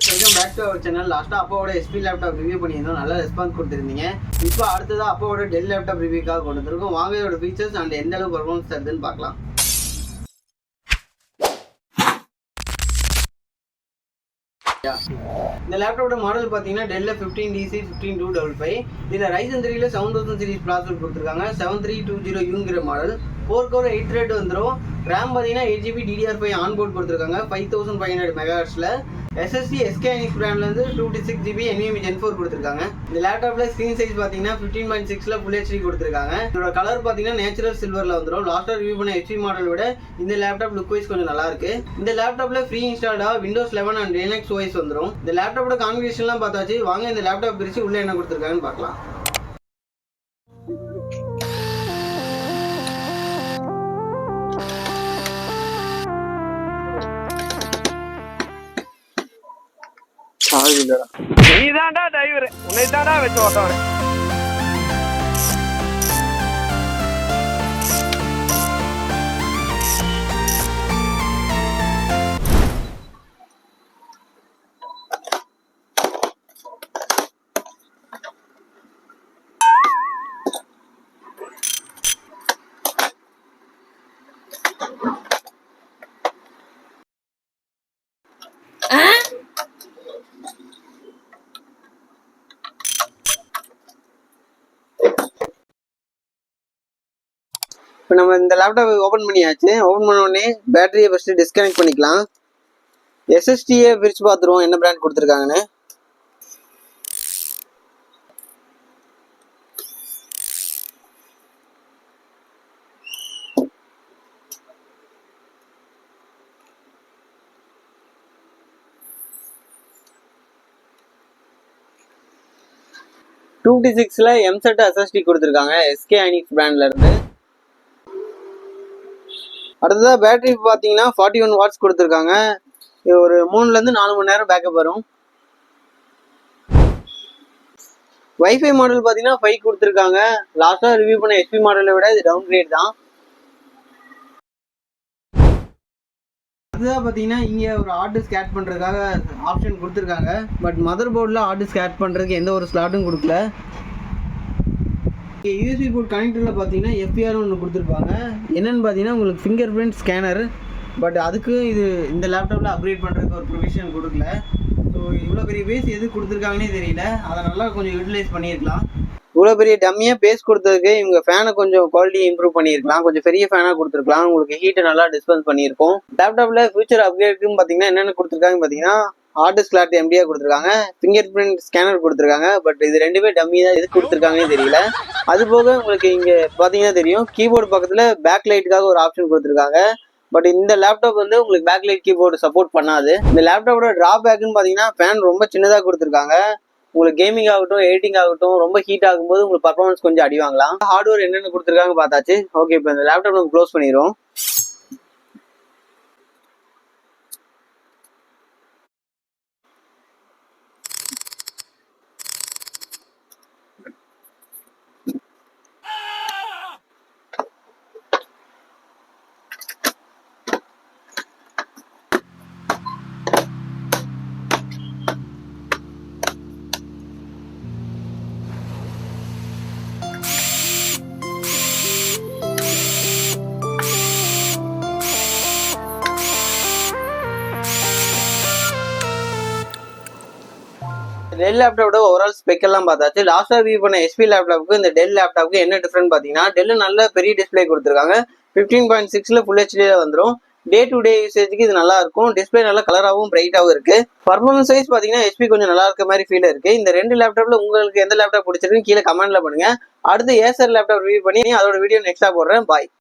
Welcome back to our channel. லாஸ்ட்டாக அப்பாவோட SP laptop review பண்ணியிருந்தோம், நல்ல ரெஸ்பான்ஸ் கொடுத்துருந்தீங்க. இப்போ அடுத்ததாக அப்பாவோட டெல் லேப்டாப் ரிவ்யூக்காக கொண்டு வந்திருக்கோம். வாங்க இதோட ஃபீச்சர்ஸ் அண்ட் எந்த அளவுக்கு பர்ஃபார்மன்ஸ் தருதுன்னு பார்க்கலாம். இந்த லேப்டாப்போட மாடல் பார்த்தீங்கன்னா டெல்ல 15DC 15255. இதில் Ryzen 3ல 7000 சீரிஸ் ப்ராசஸர் கொடுத்துருக்காங்க. 7320Uங்கிற மாடல் 4 கோர் 8 த்ரெட் வந்துடும். ரேம் பார்த்தீங்கன்னா 8GB DDR5 ஆன்போர்ட் கொடுத்துருக்காங்க 5500 MHz. SSD SK Hynix பிராண்ட்லேருந்து 256GB NVMe Gen 4 கொடுத்துருக்காங்க. இந்த லேப்டாப்பில் ஸ்க்ரீன் சைஸ் பார்த்தீங்கன்னா 15.6ல ஃபுல் HD கொடுத்துருக்காங்க. இதோட கலர் பார்த்தீங்கன்னா நேச்சுரல் சில்வரில் வந்துடும். லாஸ்ட்டாக ரிவ்யூ பண்ண HP மாடல் விட இந்த லேப்டாப் லுக் வைஸ் கொஞ்சம் நல்லா இருக்கு. இந்த லேப்டாப்பில் ஃப்ரீ இன்ஸ்டால்டாக Windows 11 அண்ட் Linux OS வந்துடும். இந்த லேப்டாப்போட கான்ஃபிகரேஷன்லாம் பார்த்தாச்சு. வாங்க இந்த லேப்டாப் பிரித்து உள்ளே என்ன கொடுத்துருக்காங்கன்னு பார்க்கலாம். நீதான்டா டிரைவர், உன்னை தான்டா வச்சு ஓட்டுறேன். இப்போ நம்ம இந்த லேப்டாப் ஓப்பன் பண்ணியாச்சு. ஓப்பன் பண்ண உடனே பேட்டரியை ஃபஸ்ட்டு டிஸ்கனெக்ட் பண்ணிக்கலாம். எஸ்எஸ்டியை பிரித்து பார்த்துருவோம் என்ன பிராண்ட் கொடுத்துருக்காங்கன்னு. $256ல M-SET SSD கொடுத்துருக்காங்க SK Hynix பிராண்ட்ல இருந்து. அடுத்ததாக பேட்டரி பார்த்தீங்கன்னா 41 வாட்ஸ் கொடுத்துருக்காங்க. இது ஒரு 3லேருந்து 4 மணி நேரம் பேக்கப் வரும். வைஃபை மாடல் பார்த்தீங்கன்னா 5 கொடுத்துருக்காங்க. லாஸ்ட்டாக ரிவ்யூ பண்ண HP மாடலை விட இது டவுன் கிரேட் தான். அதுதான் பார்த்தீங்கன்னா இங்கே ஒரு ஹார்ட் டிஸ்க் ஆட் பண்ணுறதுக்காக ஆப்ஷன் கொடுத்துருக்காங்க. பட் மதர் போர்டில் ஹார்ட் டிஸ்க் ஆட் பண்ணுறதுக்கு எந்த ஒரு ஸ்லாட்டும் கொடுக்கல. யூஎஸ்பி போர்ட் கனெக்டரில் பார்த்தீங்கன்னா FPR ஒன்று கொடுத்துருப்பாங்க. என்னென்னு பார்த்தீங்கன்னா உங்களுக்கு ஃபிங்கர் பிரிண்ட் ஸ்கேனர். பட் அதுக்கு இந்த லேப்டாப்பில் அப்கிரேட் பண்ணுறதுக்கு ஒரு ப்ரொவிஷன் கொடுக்கல. ஸோ இவ்வளோ பெரிய பேஸ் எது கொடுத்துருக்காங்கன்னே தெரியல. அதை நல்லா கொஞ்சம் யூட்டிலைஸ் பண்ணியிருக்கலாம். இவ்வளோ பெரிய டம்மியாக பேஸ் கொடுத்ததுக்கு இவங்க ஃபேனை கொஞ்சம் குவாலிட்டி இம்ப்ரூவ் பண்ணியிருக்கலாம். கொஞ்சம் பெரிய ஃபேனாக கொடுத்துருக்கலாம். உங்களுக்கு ஹீட்டை நல்லா டிஸ்பென்ஸ் பண்ணியிருக்கும். லேப்டாப்பில் ஃபியூச்சர் அப்கிரேடுன்னு பார்த்தீங்கன்னா என்னென்ன கொடுத்துருக்காங்க பார்த்தீங்கன்னா ஹார்ட் டிஸ்க் ஸ்லாட் எம்டியாக கொடுத்துருக்காங்க, ஃபிங்கர் பிரிண்ட் ஸ்கேனர் கொடுத்துருக்காங்க. பட் இது ரெண்டுமே டம்மி தான், எது கொடுத்துருக்காங்கன்னு தெரியல. அது போக உங்களுக்கு இங்கே பார்த்தீங்கன்னா தெரியும் கீபோர்டு பக்கத்தில் பேக் லைட்டுக்காக ஒரு ஆப்ஷன் கொடுத்துருக்காங்க. பட் இந்த லேப்டாப் வந்து உங்களுக்கு பேக் லைட் கீபோர்டு சப்போர்ட் பண்ணாது. இந்த லேப்டாப்போட ட்ராபேக்னு பார்த்தீங்கன்னா ஃபேன் ரொம்ப சின்னதாக கொடுத்துருக்காங்க. உங்களுக்கு கேமிங் ஆகட்டும் எடிட்டிங் ஆகட்டும் ரொம்ப ஹீட் ஆகும்போது உங்களுக்கு பர்ஃபார்மன்ஸ் கொஞ்சம் அடி வாங்கலாம். ஹார்ட்வேர் என்னென்ன கொடுத்துருக்காங்க பார்த்தாச்சு. ஓகே, இப்போ இந்த லேப்டாப் நம்ம க்ளோஸ் பண்ணிடுவோம். டெல் லேப்டாப்போட ஓவரால் ஸ்பெக் எல்லாம் பார்த்தாச்சு. லாஸ்ட்டாக ரிவ்யூ பண்ண எஸ்பி லேப்டாப்புக்கு இந்த டெல் லேப்டாப்புக்கு என்ன டிஃப்ரெண்ட் பார்த்தீங்கன்னா டெல் நல்ல பெரிய டிஸ்பிளே கொடுத்துருக்காங்க. 15.6ல ஃபுல் ஹெச்டியில் வந்துடும். டே டு டே யூசேஜுக்கு இது நல்லா இருக்கும். டிஸ்பிளே நல்லா கலராகவும் பிரைட்டாகவும் இருக்கு. பர்ஃபார்மன்ஸ் வைஸ் பார்த்தீங்கன்னா HP கொஞ்சம் நல்லா இருக்க மாதிரி ஃபீல் இருக்கு. இந்த ரெண்டு லேப்டாப்ல உங்களுக்கு எந்த லேப்டாப் பிடிச்சிருக்குன்னு கீழே கமெண்ட்ல பண்ணுங்க. அடுத்து ஏசர் லேப்டாப் ரிவ்யூ பண்ணி அதோட வீடியோ நெக்ஸ்ட்டாக போடுறேன். பாய்.